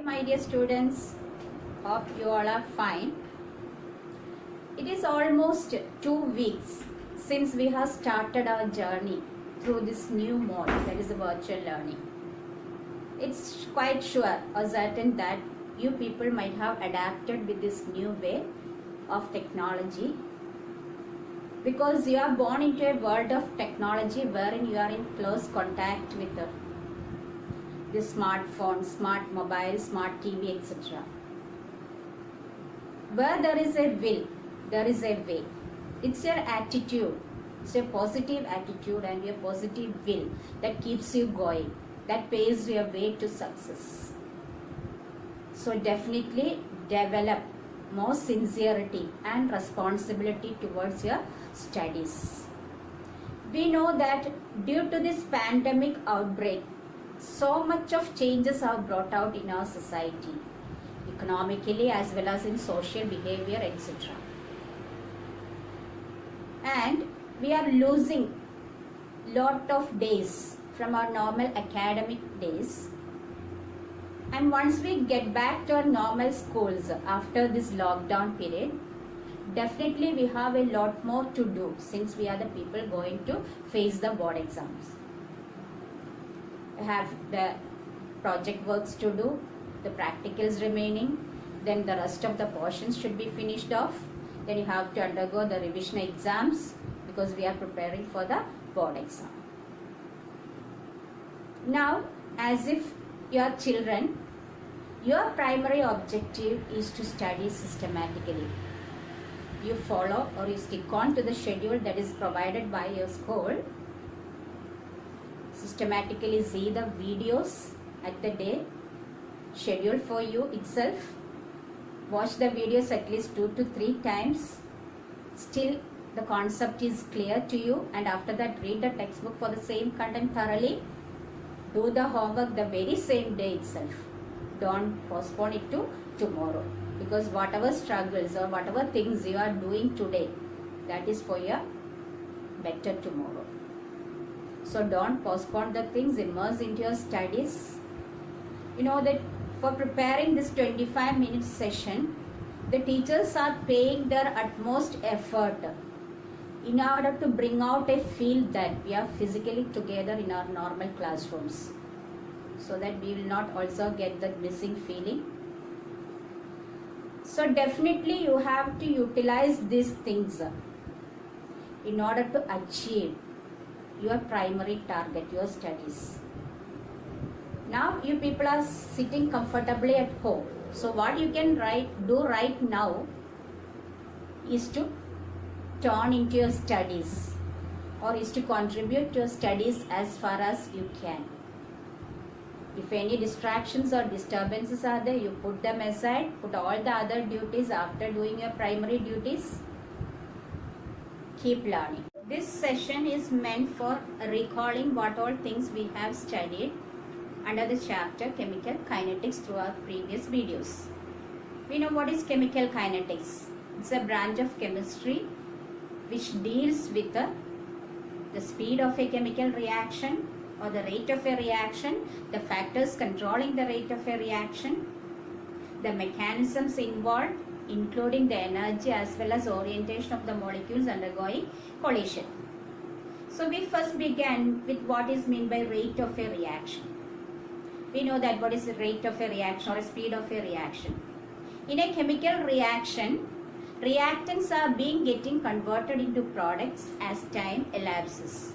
my dear students, hope you all are fine. It is almost 2 weeks since we have started our journey through this new mode, that is virtual learning. It's quite sure or certain that you people might have adapted with this new way of technology, because you are born into a world of technology wherein you are in close contact with the smartphone, smart mobile, smart TV, etc. Where there is a will, there is a way. It's your attitude, it's a positive attitude and your positive will that keeps you going, that paves your way to success. So definitely develop more sincerity and responsibility towards your studies. We know that due to this pandemic outbreak, so much of changes are brought out in our society, economically as well as in social behavior, etc. And we are losing lot of days from our normal academic days. And once we get back to our normal schools after this lockdown period, definitely we have a lot more to do, since we are the people going to face the board exams. We have the project works to do, the practicals remaining, then the rest of the portions should be finished off. Then you have to undergo the revision exams, because we are preparing for the board exam. Now, as if your children, your primary objective is to study systematically. You follow or you stick on to the schedule that is provided by your school. Systematically see the videos at the day scheduled for you itself. Watch the videos at least 2 to 3 times. Still the concept is clear to you, and after that read the textbook for the same content thoroughly. Do the homework the very same day itself. Don't postpone it to tomorrow, because whatever struggles or whatever things you are doing today, that is for your better tomorrow. So don't postpone the things, immerse into your studies. You know that for preparing this 25-minute session, the teachers are paying their utmost effort in order to bring out a feel that we are physically together in our normal classrooms, so that we will not also get that missing feeling. So definitely you have to utilize these things in order to achieve your primary target, your studies. Now you people are sitting comfortably at home. So what you can do right now is to turn into your studies, or is to contribute to your studies as far as you can. If any distractions or disturbances are there, you put them aside, put all the other duties after doing your primary duties. Keep learning. This session is meant for recalling what all things we have studied under the chapter Chemical Kinetics through our previous videos. We know what is chemical kinetics. It's a branch of chemistry which deals with the speed of a chemical reaction or the rate of a reaction, the factors controlling the rate of a reaction, the mechanisms involved, including the energy as well as orientation of the molecules undergoing collision. So we first began with what is meant by rate of a reaction. We know that what is the rate of a reaction or a speed of a reaction. In a chemical reaction, reactants are getting converted into products as time elapses.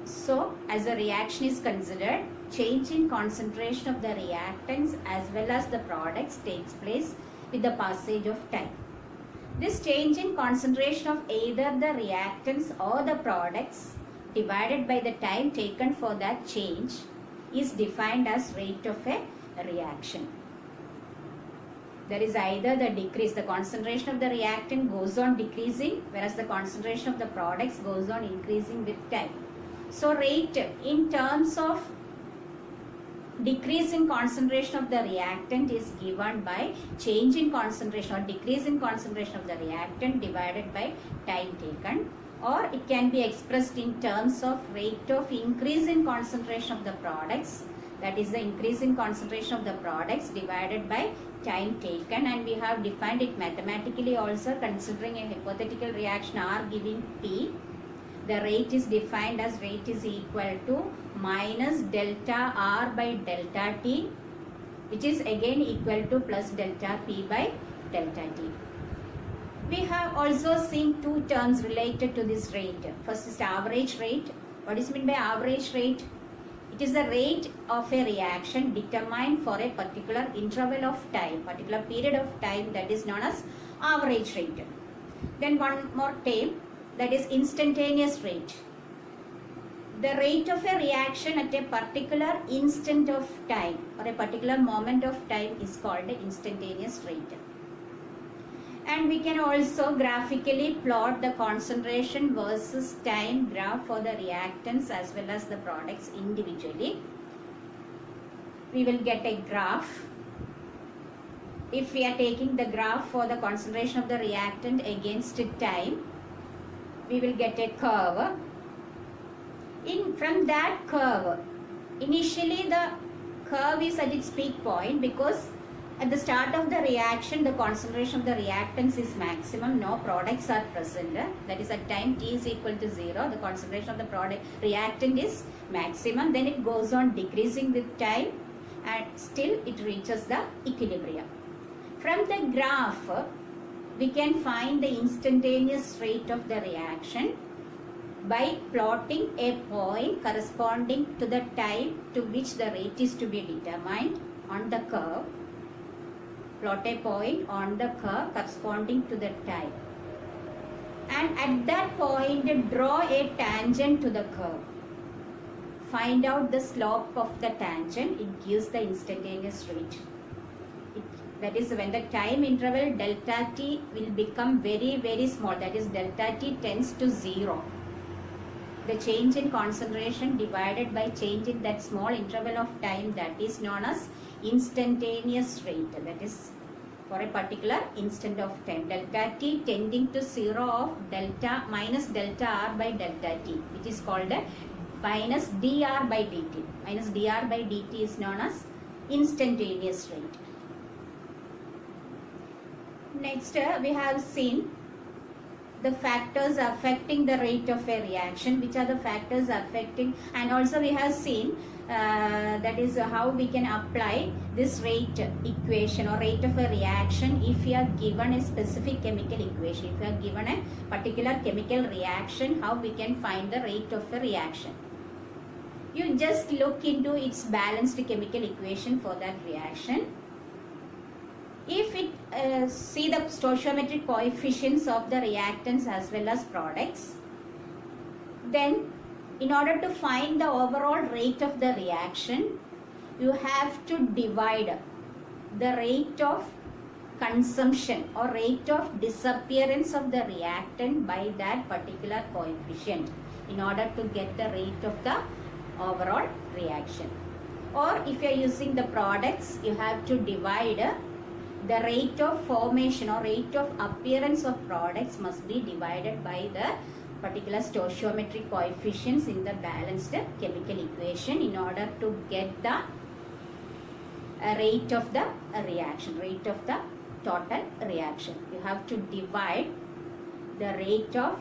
So as a reaction is considered, change in concentration of the reactants as well as the products takes place with the passage of time. This change in concentration of either the reactants or the products divided by the time taken for that change is defined as rate of a reaction. There is either the decrease, the concentration of the reactant goes on decreasing, whereas the concentration of the products goes on increasing with time. So rate in terms of decrease in concentration of the reactant is given by change in concentration or decrease in concentration of the reactant divided by time taken, or it can be expressed in terms of rate of increase in concentration of the products that is the increase in concentration of the products divided by time taken, and we have defined it mathematically also considering a hypothetical reaction R giving T. The rate is defined as rate is equal to minus delta R by delta T, which is again equal to plus delta P by delta T. We have also seen two terms related to this rate. First is average rate. What is meant by average rate? It is the rate of a reaction determined for a particular interval of time, particular period of time, that is known as average rate. Then one more term, that is instantaneous rate. The rate of a reaction at a particular instant of time or a particular moment of time is called the instantaneous rate. And we can also graphically plot the concentration versus time graph for the reactants as well as the products individually. We will get a graph. If we are taking the graph for the concentration of the reactant against time, we will get a curve. From that curve, initially the curve is at its peak point because at the start of the reaction, the concentration of the reactants is maximum, no products are present. That is at time t is equal to 0, the concentration of the product reactant is maximum. Then it goes on decreasing with time and still it reaches the equilibrium. From the graph, we can find the instantaneous rate of the reaction by plotting a point corresponding to the time to which the rate is to be determined on the curve. Plot a point on the curve corresponding to the time, and at that point draw a tangent to the curve. Find out the slope of the tangent, it gives the instantaneous rate. That is when the time interval delta t will become very small, that is delta t tends to 0. The change in concentration divided by change in that small interval of time, that is known as instantaneous rate. That is for a particular instant of time. Delta t tending to 0 of delta minus delta r by delta t, which is called a minus dr by dt. Minus dr by dt is known as instantaneous rate. Next, we have seen the factors affecting the rate of a reaction, which are the factors affecting, and also we have seen that is how we can apply this rate equation or rate of a reaction if you are given a specific chemical equation. If you are given a particular chemical reaction, how we can find the rate of a reaction. You just look into its balanced chemical equation for that reaction. If it see the stoichiometric coefficients of the reactants as well as products, then in order to find the overall rate of the reaction, you have to divide the rate of consumption or rate of disappearance of the reactant by that particular coefficient in order to get the rate of the overall reaction. Or if you are using the products, you have to divide the rate of formation or rate of appearance of products must be divided by the particular stoichiometric coefficients in the balanced chemical equation in order to get the rate of the reaction, rate of the total reaction. You have to divide the rate of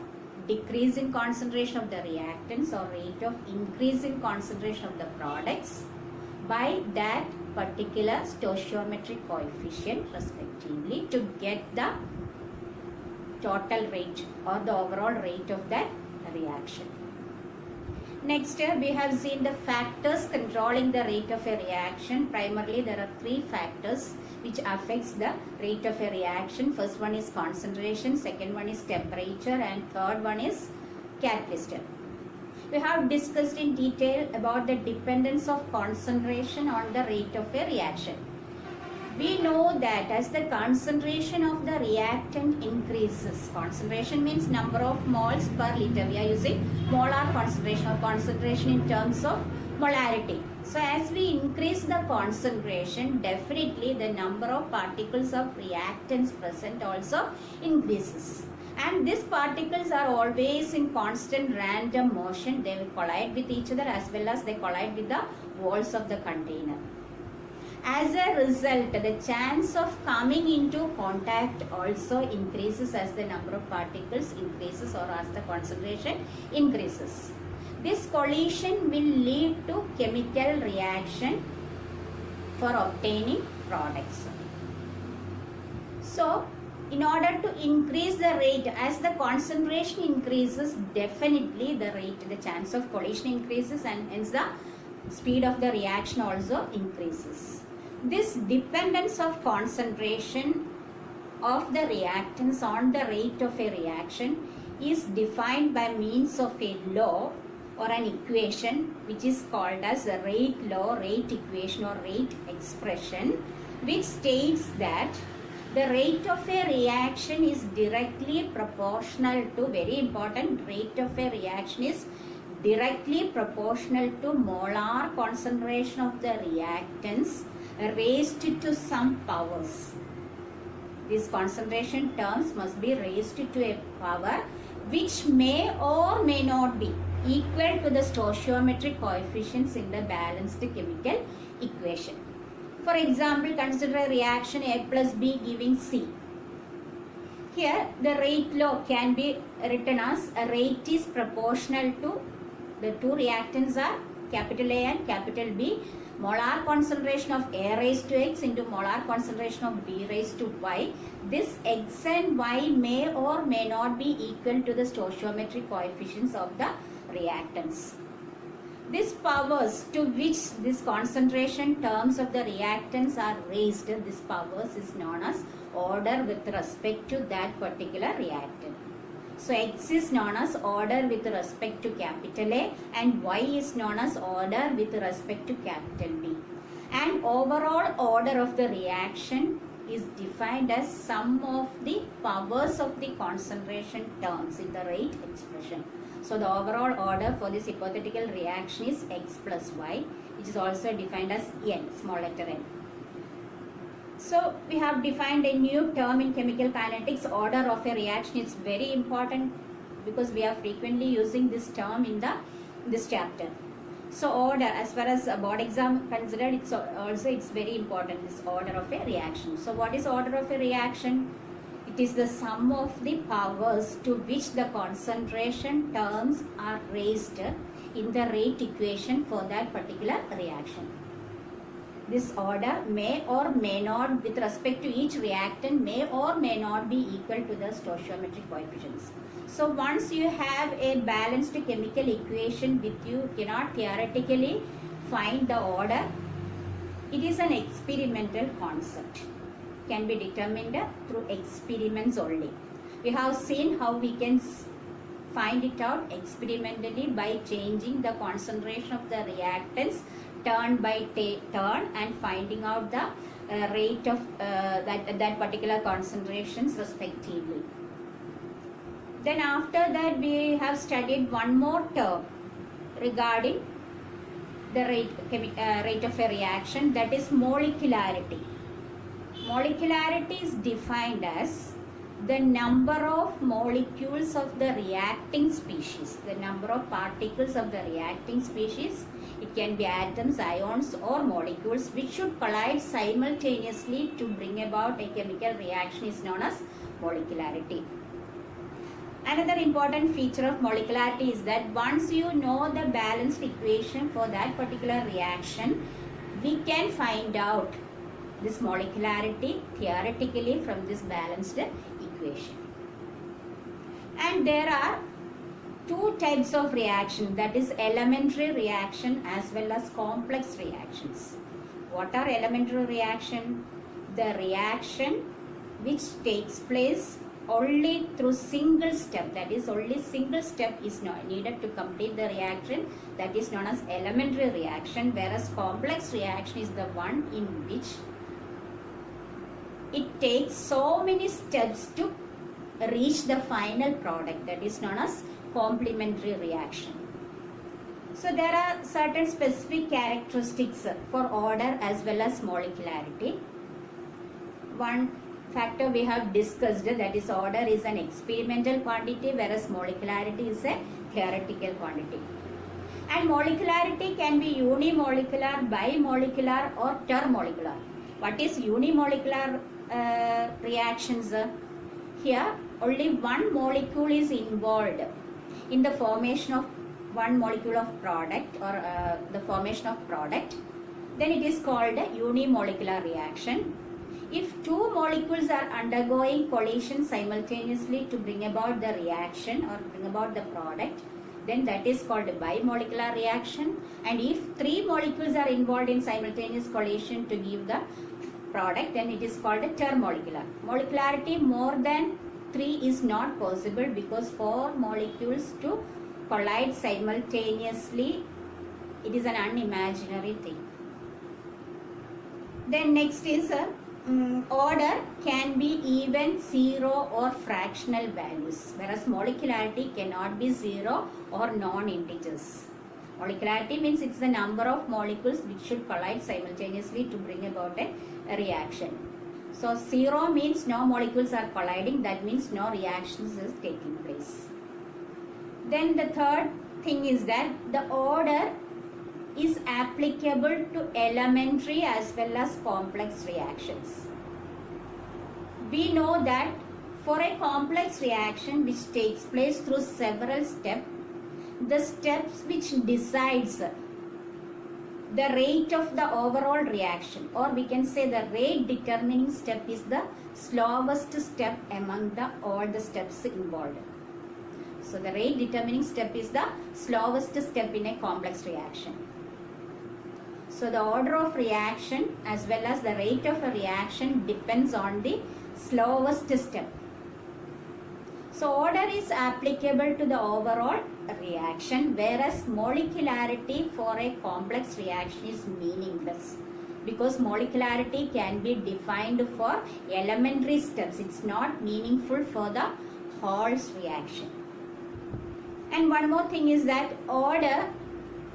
decrease in concentration of the reactants or rate of increase in concentration of the products by that particular stoichiometric coefficient respectively to get the total rate or the overall rate of that reaction. Next, we have seen the factors controlling the rate of a reaction. Primarily, there are three factors which affects the rate of a reaction. First one is concentration, second one is temperature, and third one is catalyst. We have discussed in detail about the dependence of concentration on the rate of a reaction. We know that as the concentration of the reactant increases, concentration means number of moles per liter. We are using molar concentration or concentration in terms of molarity. So as we increase the concentration, definitely the number of particles of reactants present also increases. And these particles are always in constant random motion. They will collide with each other as well as they collide with the walls of the container. As a result, the chance of coming into contact also increases as the number of particles increases or as the concentration increases. This collision will lead to chemical reaction for obtaining products. So, in order to increase the rate, as the concentration increases, definitely the chance of collision increases, and hence the speed of the reaction also increases. This dependence of concentration of the reactants on the rate of a reaction is defined by means of a law or an equation which is called as the rate law, rate equation or rate expression, which states that the rate of a reaction is directly proportional to, very important, rate of a reaction is directly proportional to molar concentration of the reactants raised to some powers. These concentration terms must be raised to a power which may or may not be equal to the stoichiometric coefficients in the balanced chemical equation. For example, consider a reaction A plus B giving C. Here the rate law can be written as a rate is proportional to, the two reactants are capital A and capital B, molar concentration of A raised to X into molar concentration of B raised to Y. This X and Y may or may not be equal to the stoichiometric coefficients of the reactants. These powers to which this concentration terms of the reactants are raised, this powers is known as order with respect to that particular reactant. So X is known as order with respect to capital A and Y is known as order with respect to capital B. And overall order of the reaction is defined as sum of the powers of the concentration terms in the rate expression. So the overall order for this hypothetical reaction is X plus Y, which is also defined as N, small letter n. So we have defined a new term in chemical kinetics. Order of a reaction is very important because we are frequently using this term in this chapter. So order, as far as a board exam considered, it's very important, this order of a reaction. So what is order of a reaction? It is the sum of the powers to which the concentration terms are raised in the rate equation for that particular reaction. This order may or may not, with respect to each reactant, may or may not be equal to the stoichiometric coefficients. So once you have a balanced chemical equation with you, you cannot theoretically find the order. It is an experimental concept. Can be determined through experiments only. We have seen how we can find it out experimentally by changing the concentration of the reactants turn by turn and finding out the rate of that particular concentrations respectively. Then after that we have studied one more term regarding the rate of a reaction, that is molecularity. Molecularity is defined as the number of molecules of the reacting species, the number of particles of the reacting species. It can be atoms, ions or molecules which should collide simultaneously to bring about a chemical reaction is known as molecularity. Another important feature of molecularity is that once you know the balanced equation for that particular reaction, we can find out this molecularity theoretically from this balanced equation. And there are two types of reaction, that is elementary reaction as well as complex reactions. What are elementary reaction? The reaction which takes place only through single step, that is only single step is needed to complete the reaction, that is known as elementary reaction, whereas complex reaction is the one in which it takes so many steps to reach the final product, that is known as complementary reaction. So there are certain specific characteristics for order as well as molecularity. One factor we have discussed, that is order is an experimental quantity whereas molecularity is a theoretical quantity. And molecularity can be unimolecular, bimolecular or termomolecular. What is unimolecular reactions? Here only one molecule is involved in the formation of one molecule of product or the formation of product. Then it is called a unimolecular reaction. If two molecules are undergoing collision simultaneously to bring about the reaction or bring about the product, then that is called a bimolecular reaction. And if three molecules are involved in simultaneous collision to give the product, then it is called a termomolecular. Molecularity more than 3 is not possible because 4 molecules to collide simultaneously, it is an unimaginary thing. Then next is order can be even, 0 or fractional values, whereas molecularity cannot be 0 or non-integers. Molecularity means it's the number of molecules which should collide simultaneously to bring about a reaction. So 0 means no molecules are colliding, that means no reactions is taking place. Then the third thing is that the order is applicable to elementary as well as complex reactions. We know that for a complex reaction which takes place through several steps, the steps which decides the rate of the overall reaction, or we can say the rate determining step, is the slowest step among all the steps involved. So the rate determining step is the slowest step in a complex reaction. So the order of reaction as well as the rate of a reaction depends on the slowest step. So order is applicable to the overall reaction, whereas molecularity for a complex reaction is meaningless because molecularity can be defined for elementary steps. It's not meaningful for the whole reaction. And one more thing is that order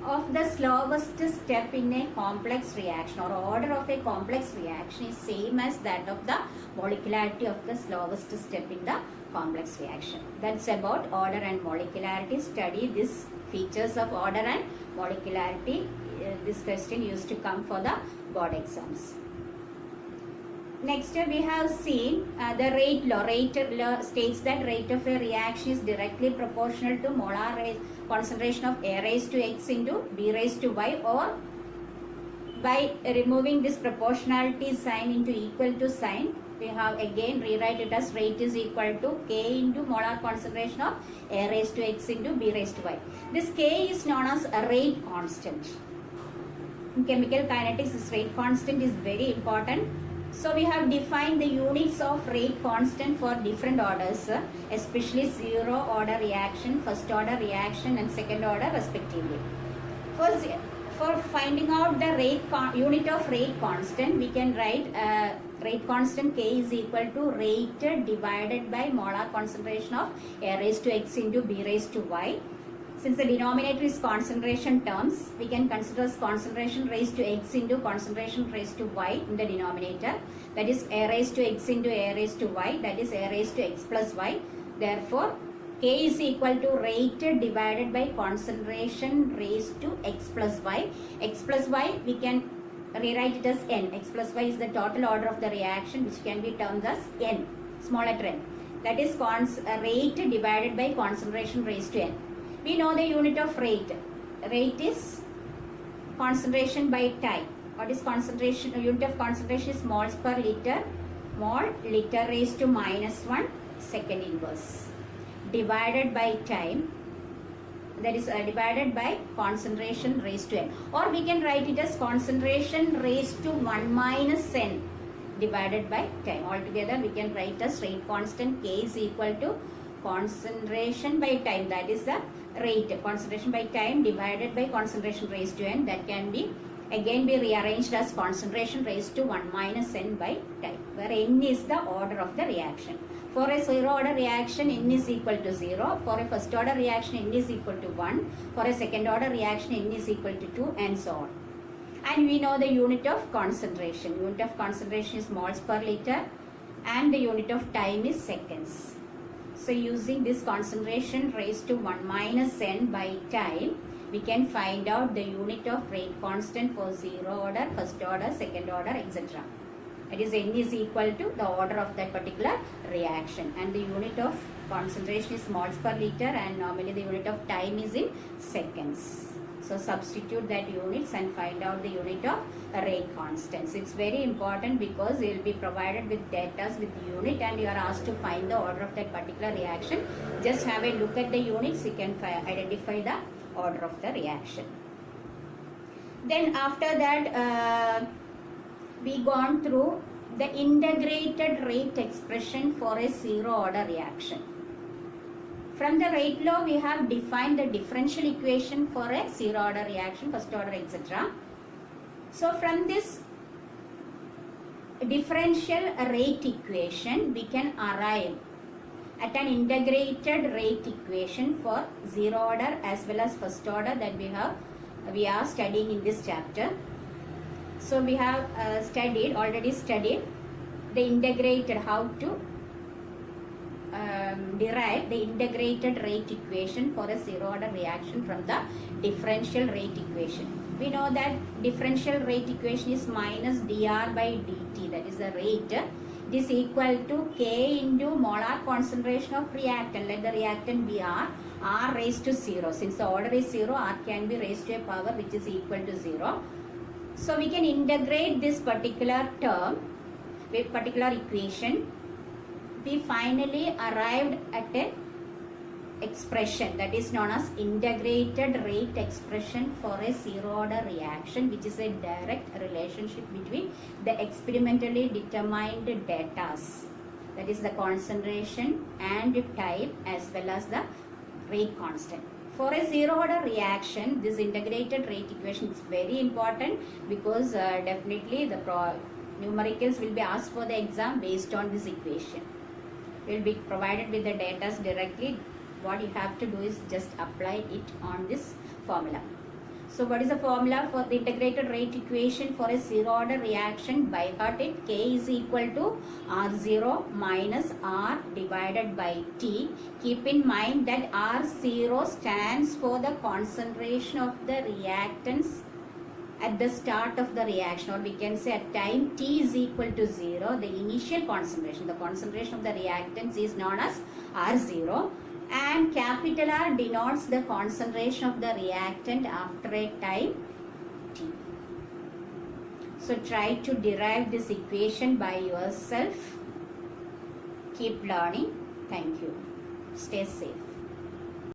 of the slowest step in a complex reaction or order of a complex reaction is same as that of the molecularity of the slowest step in the complex reaction. That's about order and molecularity. Study these features of order and molecularity. This question used to come for the board exams. Next we have seen the rate law. Rate law states that rate of a reaction is directly proportional to molar concentration of A raised to X into B raised to Y, or by removing this proportionality sign into equal to sign, we have again rewrite it as rate is equal to K into molar concentration of A raised to X into B raised to Y. This K is known as a rate constant. In chemical kinetics, this rate constant is very important. So we have defined the units of rate constant for different orders, especially zero order reaction, first order reaction and second order respectively. First, for finding out the unit of rate constant, we can write rate constant K is equal to rate divided by molar concentration of A raised to X into B raised to Y. Since the denominator is concentration terms, we can consider as concentration raised to X into concentration raised to Y in the denominator. That is A raised to X into A raised to Y, that is A raised to X plus Y. Therefore, K is equal to rate divided by concentration raised to X plus Y. X plus Y, we can rewrite it as N. X plus Y is the total order of the reaction, which can be termed as N, small letter N. That is rate divided by concentration raised to N. We know the unit of rate. Rate is concentration by time. What is concentration? Unit of concentration is moles per liter. Mole, liter raised to -1, second inverse. Divided by time. That is divided by concentration raised to N. Or we can write it as concentration raised to 1 minus N divided by time. Altogether we can write as rate constant K is equal to concentration by time, that is the rate, concentration by time divided by concentration raised to N. That can be again be rearranged as concentration raised to 1 minus N by time, where N is the order of the reaction. For a zero order reaction, N is equal to 0. For a first order reaction, N is equal to 1. For a second order reaction, N is equal to 2, and so on. And we know the unit of concentration. Unit of concentration is moles per liter and the unit of time is seconds. So using this concentration raised to 1 minus N by time, we can find out the unit of rate constant for zero order, first order, second order, etc. That is, N is equal to the order of that particular reaction, and the unit of concentration is moles per liter, and normally the unit of time is in seconds. So substitute that units and find out the unit of rate constants. It's very important because you will be provided with data with unit and you are asked to find the order of that particular reaction. Just have a look at the units, you can identify the order of the reaction. Then after that we gone through the integrated rate expression for a zero order reaction. From the rate law, we have defined the differential equation for a zero order reaction, first order, etc. So from this differential rate equation, we can arrive at an integrated rate equation for zero order as well as first order that we are studying in this chapter. So we have already studied the integrated, how to derive the integrated rate equation for a zero order reaction from the differential rate equation. We know that differential rate equation is minus dr by dt, that is the rate. It is equal to K into molar concentration of reactant. Let the reactant be R raised to 0. Since the order is 0, R can be raised to a power which is equal to 0. So we can integrate this particular term with particular equation. We finally arrived at a expression that is known as integrated rate expression for a zero order reaction, which is a direct relationship between the experimentally determined data, that is the concentration and time as well as the rate constant. For a zero order reaction, this integrated rate equation is very important because definitely the numericals will be asked for the exam based on this equation. Will be provided with the data directly. What you have to do is just apply it on this formula. So what is the formula for the integrated rate equation for a zero order reaction? By heart it, K is equal to R0 minus R divided by T. Keep in mind that R0 stands for the concentration of the reactants at the start of the reaction, or we can say at time t is equal to 0, the initial concentration, the concentration of the reactants is known as R0, and capital R denotes the concentration of the reactant after a time t. So try to derive this equation by yourself. Keep learning. Thank you. Stay safe.